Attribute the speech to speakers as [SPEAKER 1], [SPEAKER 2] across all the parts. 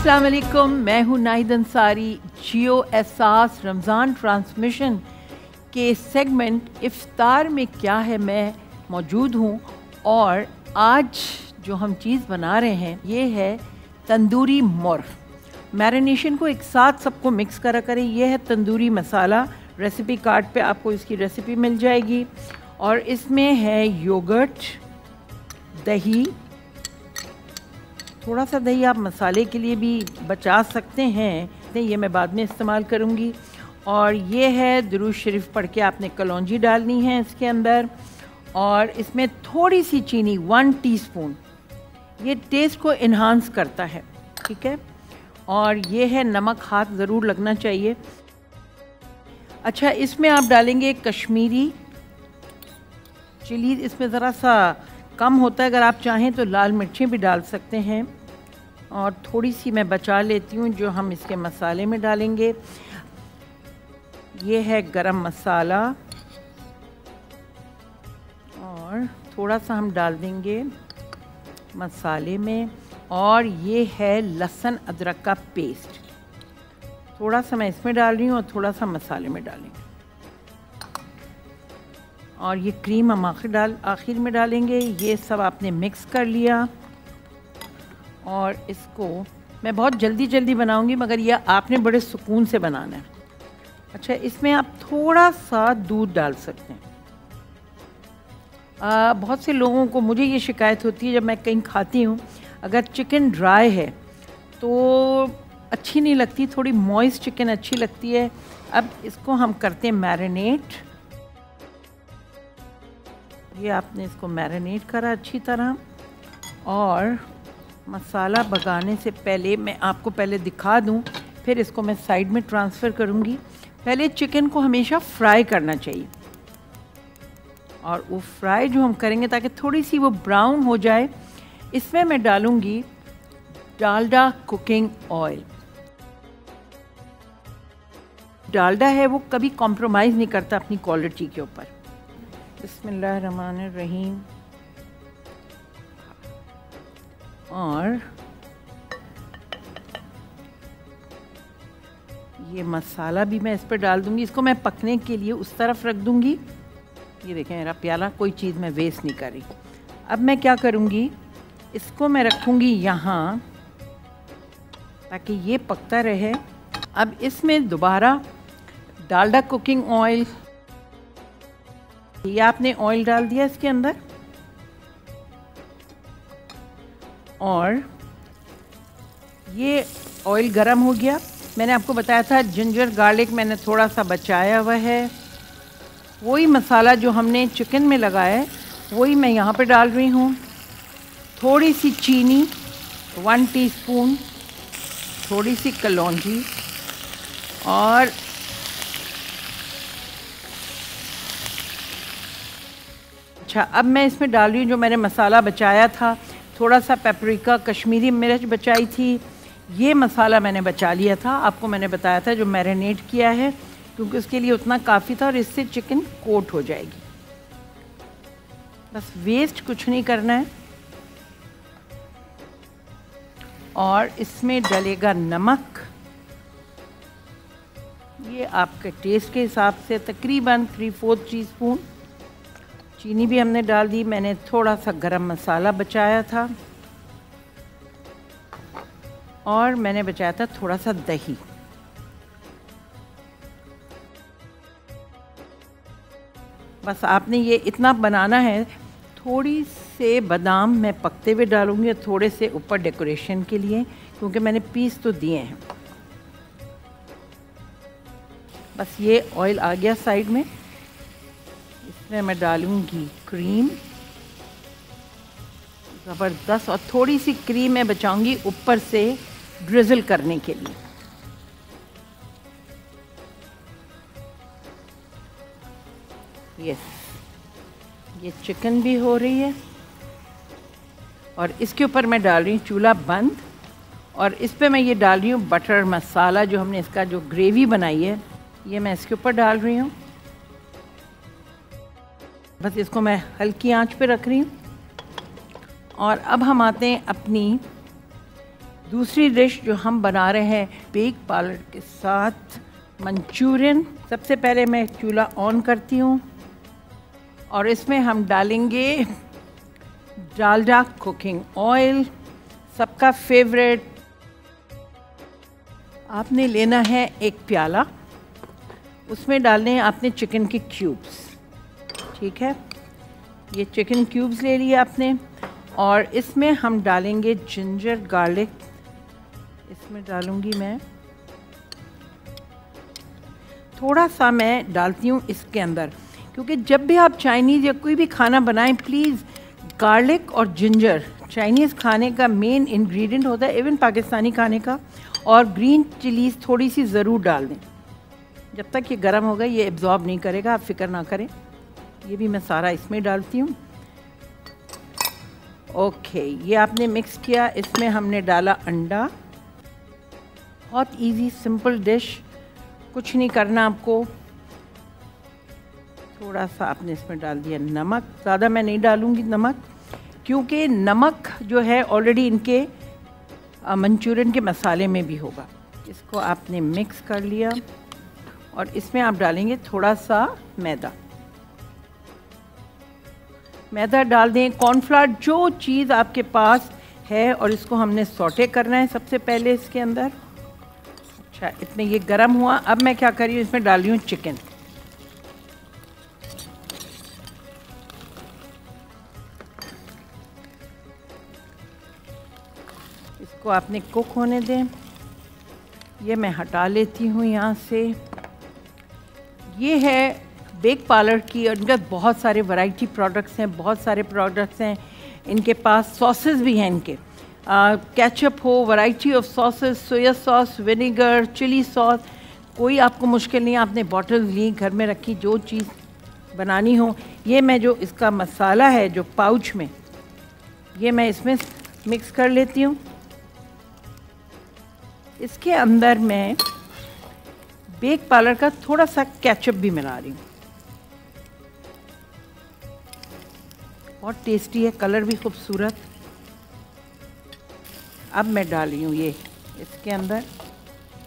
[SPEAKER 1] अस्सलाम वालेकुम, मैं हूँ नाहिद अंसारी। जियो एहसास रमज़ान ट्रांसमिशन के सेगमेंट इफ्तार में क्या है मैं मौजूद हूँ और आज जो हम चीज़ बना रहे हैं ये है तंदूरी मुर्ग़। मैरिनेशन को एक साथ सबको मिक्स करा करें। ये है तंदूरी मसाला, रेसिपी कार्ड पे आपको इसकी रेसिपी मिल जाएगी। और इसमें है योगर्ट, दही, थोड़ा सा दही आप मसाले के लिए भी बचा सकते हैं, ये मैं बाद में इस्तेमाल करूँगी। और ये है दुरूद शरीफ पढ़ के आपने कलौंजी डालनी है इसके अंदर। और इसमें थोड़ी सी चीनी 1 टीस्पून, ये टेस्ट को इन्हांस करता है, ठीक है। और ये है नमक, हाथ ज़रूर लगना चाहिए। अच्छा, इसमें आप डालेंगे कश्मीरी चिली, इसमें ज़रा सा कम होता है, अगर आप चाहें तो लाल मिर्चें भी डाल सकते हैं। और थोड़ी सी मैं बचा लेती हूँ जो हम इसके मसाले में डालेंगे। ये है गरम मसाला और थोड़ा सा हम डाल देंगे मसाले में। और ये है लहसुन अदरक का पेस्ट, थोड़ा सा मैं इसमें डाल रही हूँ और थोड़ा सा मसाले में डालेंगे। और ये क्रीम हम आखिर में डालेंगे। ये सब आपने मिक्स कर लिया और इसको मैं बहुत जल्दी बनाऊंगी, मगर ये आपने बड़े सुकून से बनाना है। अच्छा, इसमें आप थोड़ा सा दूध डाल सकते हैं। बहुत से लोगों को, मुझे ये शिकायत होती है जब मैं कहीं खाती हूँ, अगर चिकन ड्राई है तो अच्छी नहीं लगती, थोड़ी मॉइस्ट चिकन अच्छी लगती है। अब इसको हम करते हैं मैरिनेट। ये आपने इसको मैरिनेट करा अच्छी तरह। और मसाला भगाने से पहले मैं आपको पहले दिखा दूं, फिर इसको मैं साइड में ट्रांसफ़र करूंगी। पहले चिकन को हमेशा फ्राई करना चाहिए, और वो फ्राई जो हम करेंगे ताकि थोड़ी सी वो ब्राउन हो जाए, इसमें मैं डालूंगी डालडा कुकिंग ऑयल। डालडा है वो कभी कॉम्प्रोमाइज़ नहीं करता अपनी क्वालिटी के ऊपर। बिस्मिल्लाहिर्रहमानिर्रहीम। और ये मसाला भी मैं इस पर डाल दूंगी। इसको मैं पकने के लिए उस तरफ रख दूंगी। ये देखें मेरा प्याला, कोई चीज़ मैं वेस्ट नहीं कर रही। अब मैं क्या करूंगी, इसको मैं रखूंगी यहाँ ताकि ये पकता रहे। अब इसमें दोबारा डालडा कुकिंग ऑयल, ये आपने ऑयल डाल दिया इसके अंदर। और ये ऑयल गरम हो गया। मैंने आपको बताया था जिंजर गार्लिक मैंने थोड़ा सा बचाया हुआ है। वही मसाला जो हमने चिकन में लगाया है वही मैं यहाँ पे डाल रही हूँ। थोड़ी सी चीनी 1 टीस्पून, थोड़ी सी कलौंजी। और अच्छा, अब मैं इसमें डाल रही हूँ जो मैंने मसाला बचाया था। थोड़ा सा पेपरिका, कश्मीरी मिर्च बचाई थी, ये मसाला मैंने बचा लिया था। आपको मैंने बताया था जो मैरिनेट किया है, क्योंकि उसके लिए उतना काफ़ी था और इससे चिकन कोट हो जाएगी। बस वेस्ट कुछ नहीं करना है। और इसमें डलेगा नमक, ये आपके टेस्ट के हिसाब से तकरीबन 3/4 टीस्पून। चीनी भी हमने डाल दी। मैंने थोड़ा सा गरम मसाला बचाया था और मैंने बचाया था थोड़ा सा दही। बस आपने ये इतना बनाना है। थोड़ी से बादाम मैं पकते हुए डालूंगी, थोड़े से ऊपर डेकोरेशन के लिए, क्योंकि मैंने पीस तो दिए हैं। बस ये ऑयल आ गया साइड में। इसमें मैं डालूंगी क्रीम ज़बरदस्त, और थोड़ी सी क्रीम मैं बचाऊंगी ऊपर से ड्रिज़ल करने के लिए। यस, ये चिकन भी हो रही है और इसके ऊपर मैं डाल रही हूँ चूल्हा बंद। और इस पे मैं ये डाल रही हूँ बटर मसाला, जो हमने इसका जो ग्रेवी बनाई है ये मैं इसके ऊपर डाल रही हूँ। बस इसको मैं हल्की आंच पे रख रही हूँ। और अब हम आते हैं अपनी दूसरी डिश जो हम बना रहे हैं बेक पालक के साथ मंचूरियन। सबसे पहले मैं चूल्हा ऑन करती हूँ और इसमें हम डालेंगे डालडा कुकिंग ऑयल, सबका फेवरेट। आपने लेना है एक प्याला, उसमें डालने हैं आपने चिकन के क्यूब्स। ठीक है, ये चिकन क्यूब्स ले लिए आपने और इसमें हम डालेंगे जिंजर गार्लिक। इसमें डालूंगी मैं थोड़ा सा, मैं डालती हूँ इसके अंदर, क्योंकि जब भी आप चाइनीज़ या कोई भी खाना बनाएं प्लीज़ गार्लिक और जिंजर चाइनीज़ खाने का मेन इंग्रेडिएंट होता है, इवन पाकिस्तानी खाने का। और ग्रीन चिलीज़ थोड़ी सी ज़रूर डाल दें, जब तक ये गर्म होगा ये एब्जॉर्ब नहीं करेगा, आप फिक्र ना करें। ये भी मैं सारा इसमें डालती हूँ। ओके, ये आपने मिक्स किया, इसमें हमने डाला अंडा। बहुत इजी सिंपल डिश, कुछ नहीं करना आपको। थोड़ा सा आपने इसमें डाल दिया नमक, ज़्यादा मैं नहीं डालूँगी नमक, क्योंकि नमक जो है ऑलरेडी इनके मंचूरियन के मसाले में भी होगा। इसको आपने मिक्स कर लिया और इसमें आप डालेंगे थोड़ा सा मैदा। मैदा डाल दें, कॉर्नफ्लावर, जो चीज़ आपके पास है, और इसको हमने सौटे करना है सबसे पहले इसके अंदर। अच्छा, इतने ये गरम हुआ। अब मैं क्या कर रही हूँ, इसमें डाल रही हूँ चिकन। इसको आपने कुक होने दें। ये मैं हटा लेती हूँ यहाँ से। ये है बेक पार्लर की, और इनका बहुत सारे वैरायटी प्रोडक्ट्स हैं, बहुत सारे प्रोडक्ट्स हैं। इनके पास सॉसेस भी हैं इनके, केचप हो, variety of sauces, soya sauce, vinegar, chilli sauce, कोई आपको मुश्किल नहीं। आपने बॉटल्स ली, घर में रखी, जो चीज़ बनानी हो। ये मैं जो इसका मसाला है जो पाउच में, ये मैं इसमें मिक्स कर लेती हूँ। इसके अंदर मैं बेक पार्लर का थोड़ा सा केचप भी मिला रही हूँ। बहुत टेस्टी है, कलर भी खूबसूरत। अब मैं डाल रही हूँ ये इसके अंदर।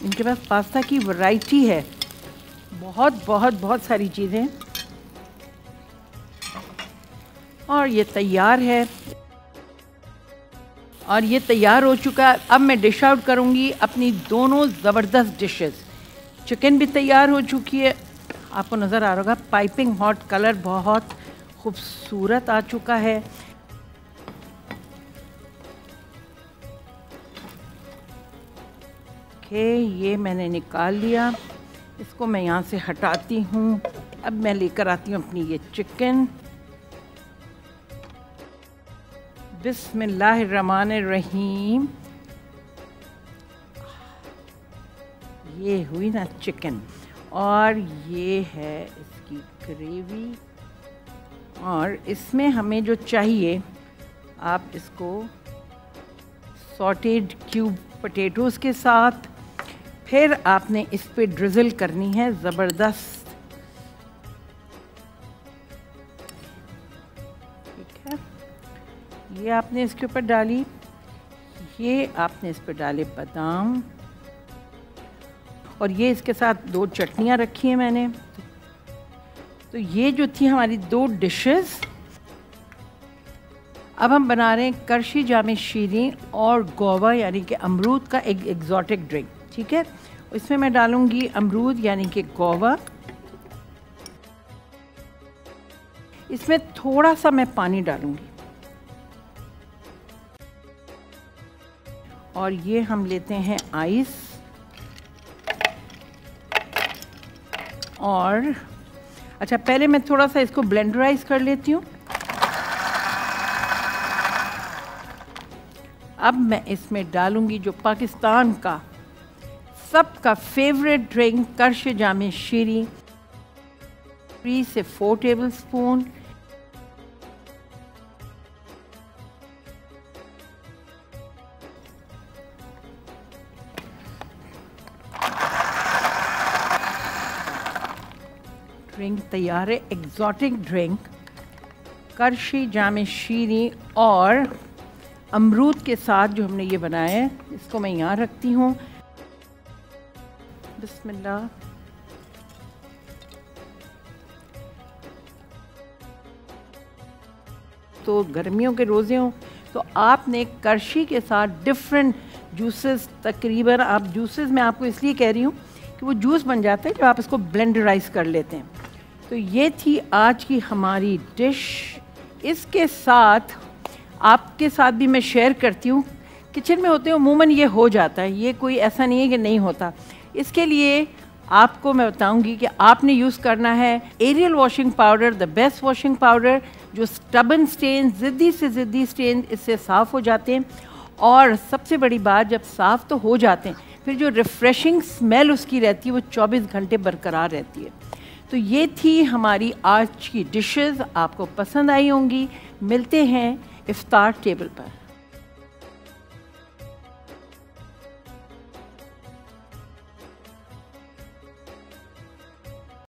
[SPEAKER 1] इनके पास पास्ता की वैरायटी है, बहुत बहुत बहुत सारी चीज़ें, और ये तैयार है। और ये तैयार हो चुका है। अब मैं डिश आउट करूँगी अपनी दोनों ज़बरदस्त डिशेस। चिकन भी तैयार हो चुकी है, आपको नज़र आ रहा होगा, पाइपिंग हॉट, कलर बहुत खूबसूरत आ चुका है। ओके, ये मैंने निकाल लिया, इसको मैं यहाँ से हटाती हूँ। अब मैं लेकर आती हूँ अपनी ये चिकन। बिस्मिल्लाहिर्रहमानिर्रहीम। ये हुई ना चिकन, और ये है इसकी ग्रेवी। और इसमें हमें जो चाहिए, आप इसको सॉटेड क्यूब पोटैटोज़ के साथ, फिर आपने इस पे ड्रिज़ल करनी है ज़बरदस्त। ठीक है, ये आपने इसके ऊपर डाली, ये आपने इस पर डाले बादाम, और ये इसके साथ दो चटनियाँ रखी हैं मैंने। तो ये जो थी हमारी दो डिशेस। अब हम बना रहे हैं करशी जामे शीरी और गोवा यानी कि अमरूद का एक एग्जॉटिक ड्रिंक। ठीक है, इसमें मैं डालूंगी अमरूद यानी कि गोवा। इसमें थोड़ा सा मैं पानी डालूंगी, और ये हम लेते हैं आइस। और अच्छा, पहले मैं थोड़ा सा इसको ब्लेंडराइज कर लेती हूँ। अब मैं इसमें डालूंगी जो पाकिस्तान का सबका फेवरेट ड्रिंक करशी जामे शीरी, 3 से 4 टेबलस्पून। ड्रिंक तैयार है, एग्जॉटिक ड्रिंक करशी जामे शीरी और अमरूद के साथ जो हमने ये बनाया है, इसको मैं यहाँ रखती हूँ। बिस्मिल्लाह। तो गर्मियों के रोज़े हों तो आपने करशी के साथ डिफरेंट जूसेस, तकरीबन आप जूसेस मैं आपको इसलिए कह रही हूँ कि वो जूस बन जाता है जब आप इसको ब्लेंडराइज कर लेते हैं। तो ये थी आज की हमारी डिश। इसके साथ आपके साथ भी मैं शेयर करती हूँ, किचन में होते हैं अमूमन ये हो जाता है, ये कोई ऐसा नहीं है कि नहीं होता। इसके लिए आपको मैं बताऊंगी कि आपने यूज़ करना है Ariel washing powder, the best washing powder, जो स्टबन स्टेन, ज़िद्दी से ज़िद्दी स्टेन इससे साफ़ हो जाते हैं। और सबसे बड़ी बात, जब साफ़ तो हो जाते हैं, फिर जो रिफ़्रेशिंग स्मेल उसकी रहती है वो 24 घंटे बरकरार रहती है। तो ये थी हमारी आज की डिशेस, आपको पसंद आई होंगी। मिलते हैं इफ्तार टेबल पर।